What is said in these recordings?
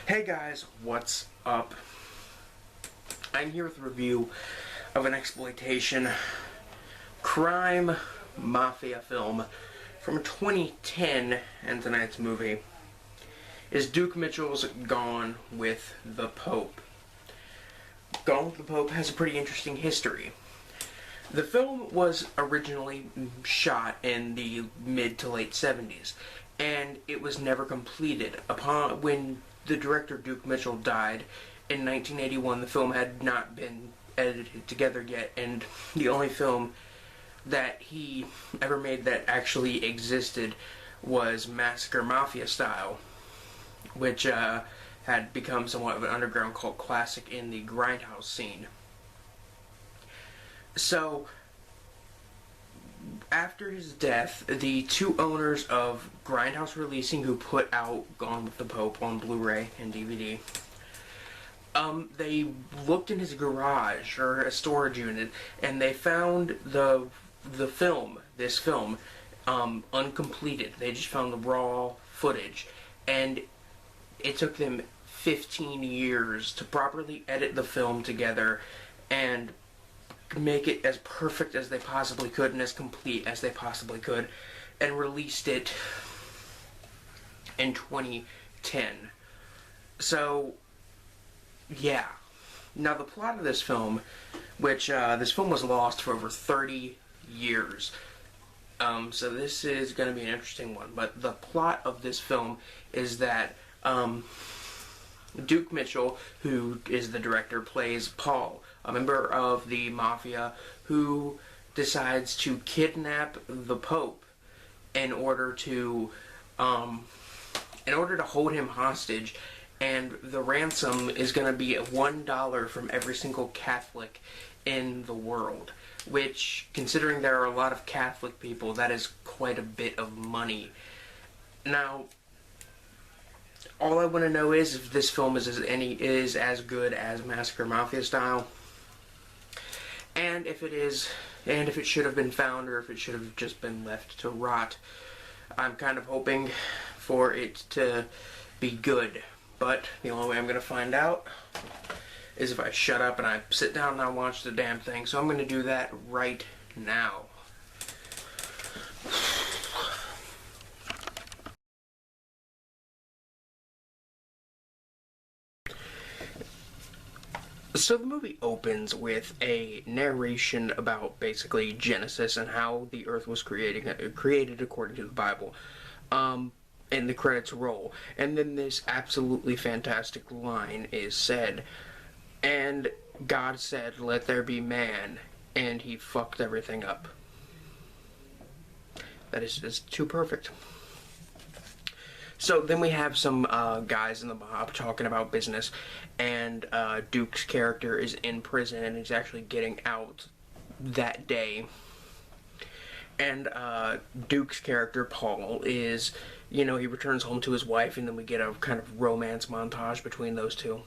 Hey guys, what's up? I'm here with a review of an exploitation crime mafia film from 2010, and tonight's movie is Duke Mitchell's Gone with the Pope. Gone with the Pope has a pretty interesting history. The film was originally shot in the mid to late 70s, and it was never completed. When the director Duke Mitchell died in 1981, the film had not been edited together yet, and the only film that he ever made that actually existed was Massacre Mafia Style, which had become somewhat of an underground cult classic in the grindhouse scene. So, after his death, the two owners of Grindhouse Releasing, who put out Gone with the Pope on Blu-ray and DVD, they looked in his garage, or a storage unit, and they found this film, uncompleted. They just found the raw footage, and it took them 15 years to properly edit the film together and make it as perfect as they possibly could and as complete as they possibly could, and released it in 2010. So, yeah. Now, the plot of this film, which this film was lost for over 30 years, so this is going to be an interesting one, but the plot of this film is that Duke Mitchell, who is the director, plays Paul, a member of the mafia who decides to kidnap the Pope in order to hold him hostage, and the ransom is going to be $1 from every single Catholic in the world, which, considering there are a lot of Catholic people, that is quite a bit of money. Now, all I want to know is if this film is as good as Massacre Mafia Style, and if it is, and if it should have been found, or if it should have just been left to rot. I'm kind of hoping for it to be good, but the only way I'm going to find out is if I shut up and I sit down and I watch the damn thing. So I'm going to do that right now. So the movie opens with a narration about basically Genesis and how the earth was created according to the Bible. And the credits roll. And then this absolutely fantastic line is said, and God said, "Let there be man," and he fucked everything up. That is just too perfect. So then we have some guys in the mob talking about business, and Duke's character is in prison and he's actually getting out that day. And Duke's character, Paul, is, he returns home to his wife, and then we get a kind of romance montage between those two.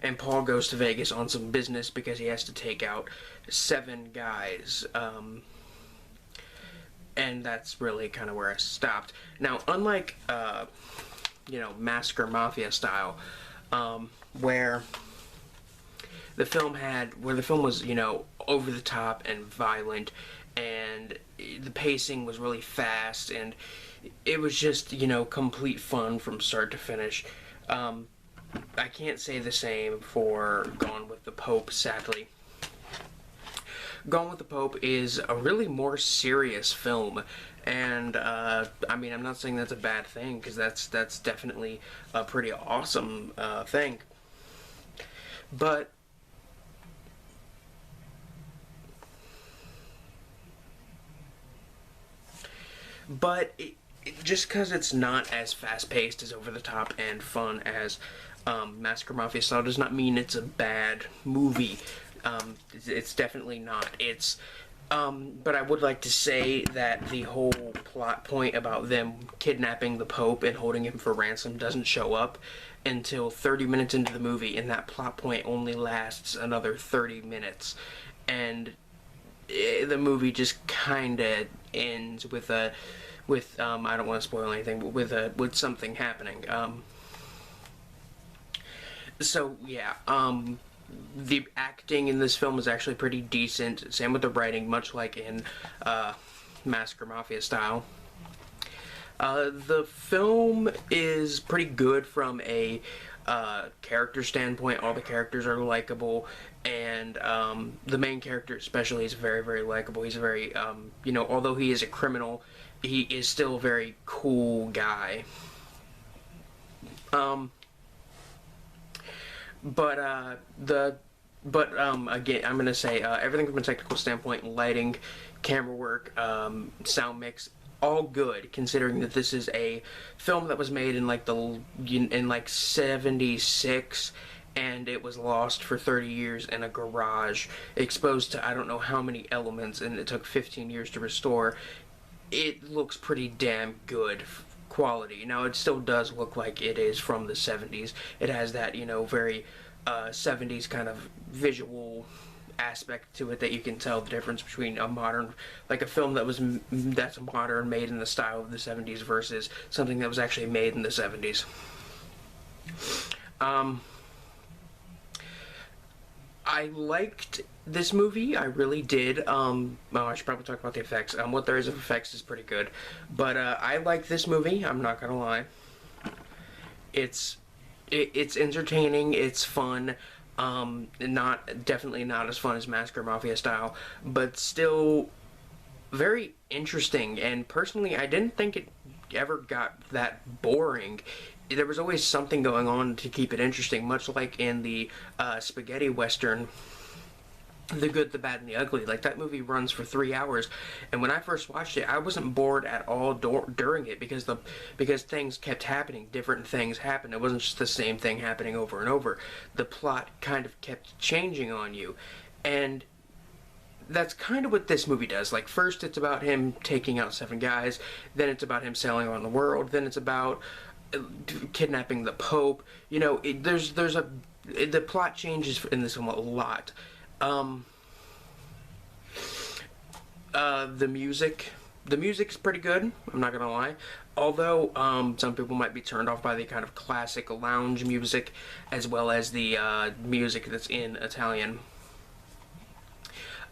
And Paul goes to Vegas on some business because he has to take out 7 guys. And that's really kind of where I stopped. Now, unlike, Massacre Mafia Style, where the film was, over the top and violent, and the pacing was really fast, and it was just, complete fun from start to finish. I can't say the same for Gone with the Pope, sadly. Gone with the Pope is a really more serious film, and I'm not saying that's a bad thing, because that's definitely a pretty awesome thing. But just because it's not as fast-paced, as over-the-top and fun as Massacre Mafia Style does not mean it's a bad movie. It's definitely not. But I would like to say that the whole plot point about them kidnapping the Pope and holding him for ransom doesn't show up until 30 minutes into the movie, and that plot point only lasts another 30 minutes. And the movie just kinda ends with I don't want to spoil anything, but with something happening. So yeah, the acting in this film is actually pretty decent. Same with the writing, much like in Massacre Mafia style. The film is pretty good from a character standpoint. All the characters are likable, and the main character especially is very, very likable. He's a very, although he is a criminal, he is still a very cool guy. Um, but again, I'm gonna say everything from a technical standpoint, lighting, camera work, sound mix, all good. Considering that this is a film that was made in like '76, and it was lost for 30 years in a garage, exposed to I don't know how many elements, and it took 15 years to restore. It looks pretty damn good quality. Now, it still does look like it is from the 70s. It has that, very 70s kind of visual aspect to it that you can tell the difference between a modern, like a film that's modern, made in the style of the 70s versus something that was actually made in the 70s. I liked this movie. I really did. I should probably talk about the effects. What there is of effects is pretty good. But I like this movie. I'm not gonna lie. It's entertaining. It's fun. Definitely not as fun as Massacre Mafia style, but still very interesting. And personally, I didn't think it ever got that boring. There was always something going on to keep it interesting, much like in the spaghetti western, The Good, the Bad, and the Ugly. Like, that movie runs for 3 hours, and when I first watched it, I wasn't bored at all during it because things kept happening. Different things happened. It wasn't just the same thing happening over and over. The plot kind of kept changing on you, and that's kind of what this movie does. Like, first it's about him taking out 7 guys, then it's about him sailing around the world, then it's about kidnapping the Pope. The plot changes in this film a lot. The music's pretty good, I'm not gonna lie. Although, some people might be turned off by the kind of classic lounge music, as well as the, music that's in Italian.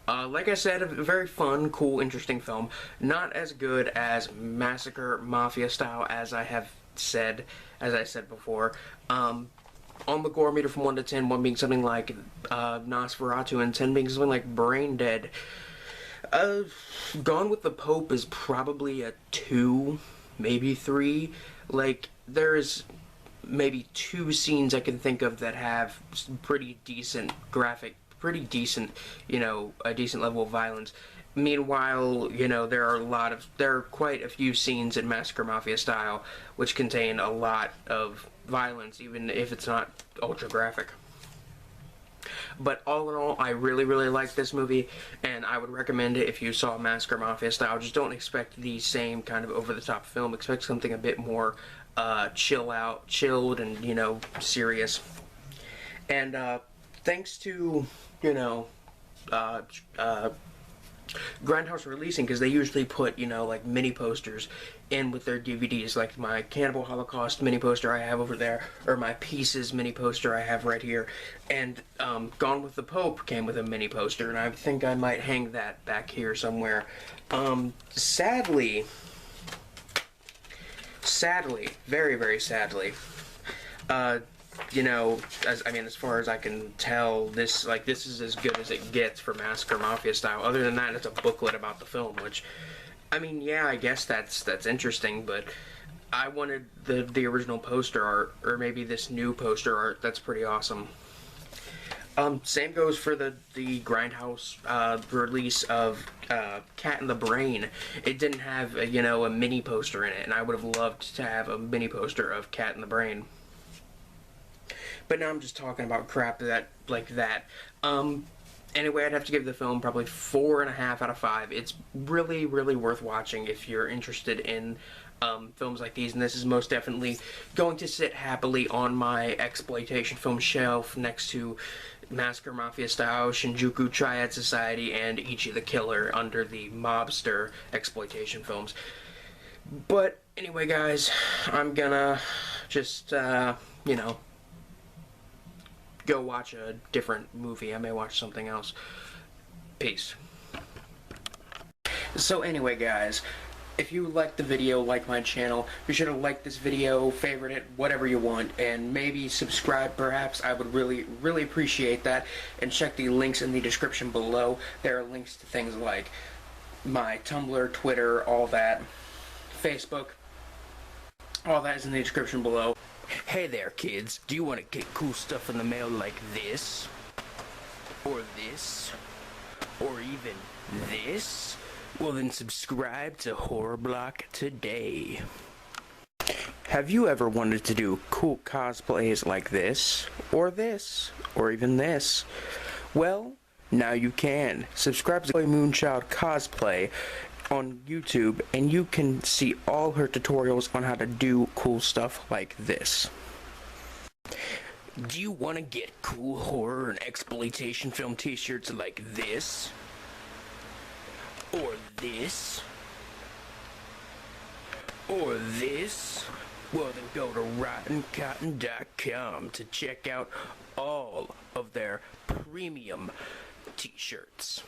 Like I said, a very fun, cool, interesting film. Not as good as Massacre Mafia style, as I said before. On the gore meter from 1 to 10, 1 being something like Nosferatu, and 10 being something like Brain Dead. Gone with the Pope is probably a 2, maybe 3. Like, there's maybe 2 scenes I can think of that have pretty decent pretty decent, a decent level of violence. Meanwhile, there are quite a few scenes in Massacre Mafia style which contain a lot of violence, even if it's not ultra graphic. But all in all, I really, really like this movie, and I would recommend it if you saw Massacre Mafia style. Just don't expect the same kind of over-the-top film. Expect something a bit more chilled and, serious. And thanks to, Grindhouse releasing, because they usually put, like mini posters in with their DVDs, like my Cannibal Holocaust mini poster I have over there, or my Pieces mini poster I have right here, and Gone with the Pope came with a mini poster, and I think I might hang that back here somewhere. Sadly, very, very sadly, as far as I can tell, this is as good as it gets for Massacre Mafia style. Other than that, it's a booklet about the film, which, yeah, I guess that's interesting, but I wanted the original poster art, or maybe this new poster art. That's pretty awesome. Same goes for the Grindhouse release of Cat in the Brain. It didn't have a mini poster in it, and I would have loved to have a mini poster of Cat in the Brain. But now I'm just talking about crap like that. Anyway, I'd have to give the film probably 4.5 out of 5. It's really, really worth watching if you're interested in films like these, and this is most definitely going to sit happily on my exploitation film shelf next to Massacre Mafia style, Shinjuku Triad Society, and Ichi the Killer under the mobster exploitation films. But anyway, guys, I'm gonna just, go watch a different movie. I may watch something else. Peace. So anyway, guys, if you liked the video, like my channel, be sure to like this video, favorite it, whatever you want, and maybe subscribe perhaps. I would really, really appreciate that. And check the links in the description below. There are links to things like my Tumblr, Twitter, all that, Facebook. All that is in the description below. Hey there, kids. Do you want to get cool stuff in the mail like this? Or this? Or even this? Well, then subscribe to Horror Block today. Have you ever wanted to do cool cosplays like this? Or even this? Well, now you can. Subscribe to Moonchild Cosplay on YouTube, and you can see all her tutorials on how to do cool stuff like this. Do you want to get cool horror and exploitation film t-shirts like this? Or this? Or this? Well, then go to RottenCotton.com to check out all of their premium t-shirts.